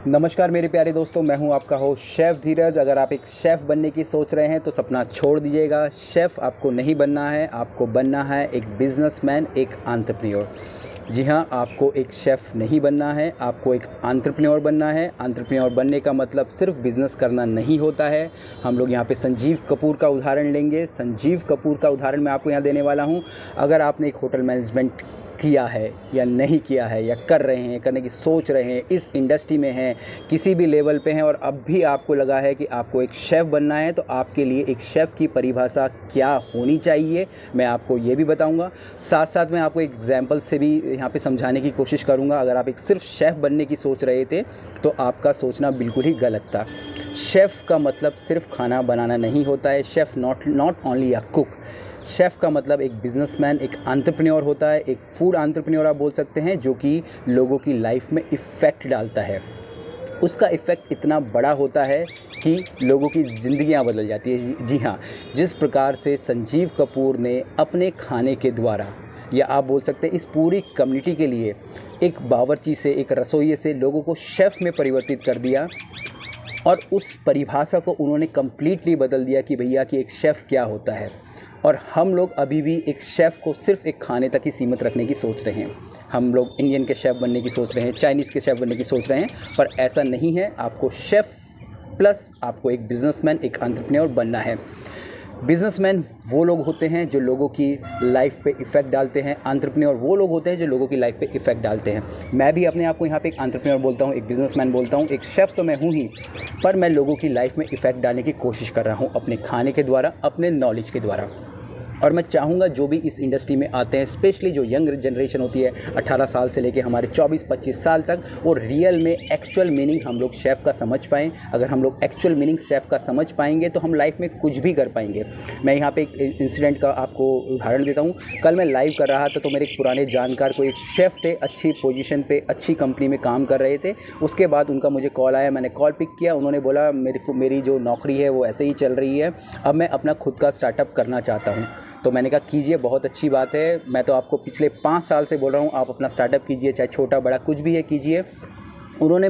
नमस्कार मेरे प्यारे दोस्तों, मैं हूं आपका होस्ट शेफ़ धीरज। अगर आप एक शेफ़ बनने की सोच रहे हैं तो सपना छोड़ दीजिएगा। शेफ़ आपको नहीं बनना है, आपको बनना है एक बिजनेसमैन, एक एंटरप्रेन्योर। जी हाँ, आपको एक शेफ़ नहीं बनना है, आपको एक एंटरप्रेन्योर बनना है। एंटरप्रेन्योर बनने का मतलब सिर्फ बिज़नेस करना नहीं होता है। हम लोग यहाँ पे संजीव कपूर का उदाहरण लेंगे। संजीव कपूर का उदाहरण मैं आपको यहाँ देने वाला हूँ। अगर आपने एक होटल मैनेजमेंट किया है या नहीं किया है या कर रहे हैं, करने की सोच रहे हैं, इस इंडस्ट्री में हैं, किसी भी लेवल पे हैं और अब भी आपको लगा है कि आपको एक शेफ़ बनना है, तो आपके लिए एक शेफ़ की परिभाषा क्या होनी चाहिए मैं आपको ये भी बताऊंगा। साथ साथ मैं आपको एक एग्जांपल से भी यहाँ पे समझाने की कोशिश करूँगा। अगर आप एक सिर्फ शेफ़ बनने की सोच रहे थे तो आपका सोचना बिल्कुल ही गलत था। शेफ़ का मतलब सिर्फ खाना बनाना नहीं होता है। Chef not only a cook. Chef का मतलब एक बिजनेसमैन, एक एंटरप्रेन्योर होता है, एक फूड एंटरप्रेन्योर आप बोल सकते हैं, जो कि लोगों की लाइफ में इफ़ेक्ट डालता है। उसका इफ़ेक्ट इतना बड़ा होता है कि लोगों की ज़िंदगियां बदल जाती है। जी हाँ, जिस प्रकार से संजीव कपूर ने अपने खाने के द्वारा, या आप बोल सकते हैं इस पूरी कम्युनिटी के लिए, एक बावर्ची से, एक रसोइये से लोगों को शेफ़ में परिवर्तित कर दिया और उस परिभाषा को उन्होंने कम्प्लीटली बदल दिया कि भैया कि एक शेफ़ क्या होता है। और हम लोग अभी भी एक शेफ़ को सिर्फ एक खाने तक ही सीमित रखने की सोच रहे हैं। हम लोग इंडियन के शेफ़ बनने की सोच रहे हैं, चाइनीज़ के शेफ़ बनने की सोच रहे हैं, पर ऐसा नहीं है। आपको शेफ़ प्लस आपको एक बिजनेसमैन, एक एंटरप्रेन्योर बनना है। बिजनेसमैन वो लोग होते हैं जो लोगों की लाइफ पे इफ़ेक्ट डालते हैं। एंटरप्रेन्योर वो लोग होते हैं जो लोगों की लाइफ पे इफ़ेक्ट डालते हैं। मैं भी अपने आप को यहाँ पे एक एंटरप्रेन्योर बोलता हूँ, एक बिजनेसमैन बोलता हूँ। एक शेफ़ तो मैं हूँ ही, पर मैं लोगों की लाइफ में इफ़ेक्ट डालने की कोशिश कर रहा हूँ अपने खाने के द्वारा, अपने नॉलेज के द्वारा। और मैं चाहूँगा जो भी इस इंडस्ट्री में आते हैं, स्पेशली जो यंग जनरेशन होती है 18 साल से लेके हमारे 24-25 साल तक, वो रियल में एक्चुअल मीनिंग हम लोग शेफ़ का समझ पाएँ। अगर हम लोग एक्चुअल मीनिंग शेफ़ का समझ पाएंगे तो हम लाइफ में कुछ भी कर पाएंगे। मैं यहाँ पे एक इंसिडेंट का आपको उदाहरण देता हूँ। कल मैं लाइव कर रहा था तो मेरे एक पुराने जानकार को, एक शेफ़ थे, अच्छी पोजीशन पे, अच्छी कंपनी में काम कर रहे थे। उसके बाद उनका मुझे कॉल आया, मैंने कॉल पिक किया। उन्होंने बोला मेरी जो नौकरी है वो ऐसे ही चल रही है, अब मैं अपना खुद का स्टार्टअप करना चाहता हूँ। तो मैंने कहा कीजिए, बहुत अच्छी बात है। मैं तो आपको पिछले 5 साल से बोल रहा हूँ, आप अपना स्टार्टअप कीजिए, चाहे छोटा बड़ा कुछ भी है कीजिए। उन्होंने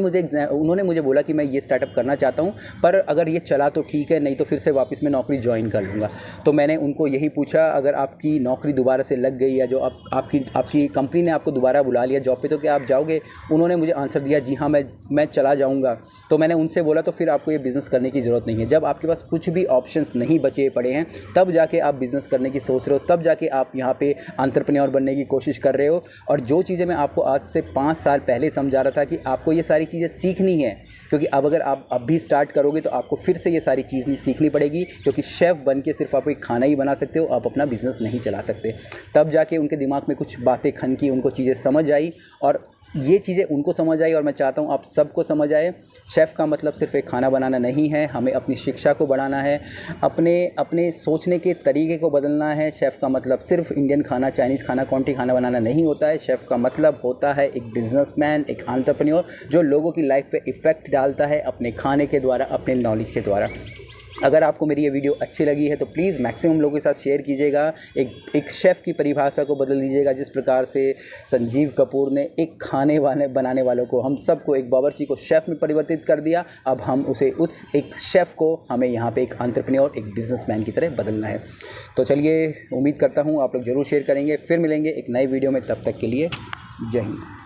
मुझे बोला कि मैं ये स्टार्टअप करना चाहता हूँ, पर अगर ये चला तो ठीक है, नहीं तो फिर से वापस मैं नौकरी ज्वाइन कर लूँगा। तो मैंने उनको यही पूछा, अगर आपकी नौकरी दोबारा से लग गई या जो आपकी कंपनी ने आपको दोबारा बुला लिया जॉब पे, तो क्या आप जाओगे? उन्होंने मुझे आंसर दिया, जी हाँ, मैं चला जाऊँगा। तो मैंने उनसे बोला तो फिर आपको ये बिज़नेस करने की ज़रूरत नहीं है। जब आपके पास कुछ भी ऑप्शंस नहीं बचे पड़े हैं, तब जाके आप बिज़नेस करने की सोच रहे हो, तब जाके आप यहाँ पे एंटरप्रेन्योर बनने की कोशिश कर रहे हो। और जो चीज़ें मैं आपको आज से 5 साल पहले समझा रहा था कि आपको ये सारी चीज़ें सीखनी है, क्योंकि अब अगर आप अब भी स्टार्ट करोगे तो आपको फिर से ये सारी चीज़ें सीखनी पड़ेगी, क्योंकि शेफ़ बन के सिर्फ आप एक खाना ही बना सकते हो, आप अपना बिज़नेस नहीं चला सकते। तब जाके उनके दिमाग में कुछ बातें खनकी, उनको चीज़ें समझ आई और ये चीज़ें उनको समझ आई और मैं चाहता हूँ आप सबको समझ आए। शेफ़ का मतलब सिर्फ एक खाना बनाना नहीं है, हमें अपनी शिक्षा को बढ़ाना है, अपने सोचने के तरीके को बदलना है। शेफ़ का मतलब सिर्फ इंडियन खाना, चाइनीज़ खाना, कॉन्टी खाना बनाना नहीं होता है। शेफ़ का मतलब होता है एक बिजनेसमैन, एक एंटरप्रेन्योर जो लोगों की लाइफ पे इफ़ेक्ट डालता है अपने खाने के द्वारा, अपने नॉलेज के द्वारा। अगर आपको मेरी ये वीडियो अच्छी लगी है तो प्लीज़ मैक्सिमम लोगों के साथ शेयर कीजिएगा। एक शेफ़ की परिभाषा को बदल दीजिएगा। जिस प्रकार से संजीव कपूर ने एक बनाने वालों को, हम सबको, एक बावर्ची को शेफ़ में परिवर्तित कर दिया, अब हम उस एक शेफ़ को हमें यहाँ पे एक एंटरप्रेन्योर, एक बिजनेसमैन की तरह बदलना है। तो चलिए, उम्मीद करता हूँ आप लोग ज़रूर शेयर करेंगे। फिर मिलेंगे एक नई वीडियो में, तब तक के लिए जय हिंद।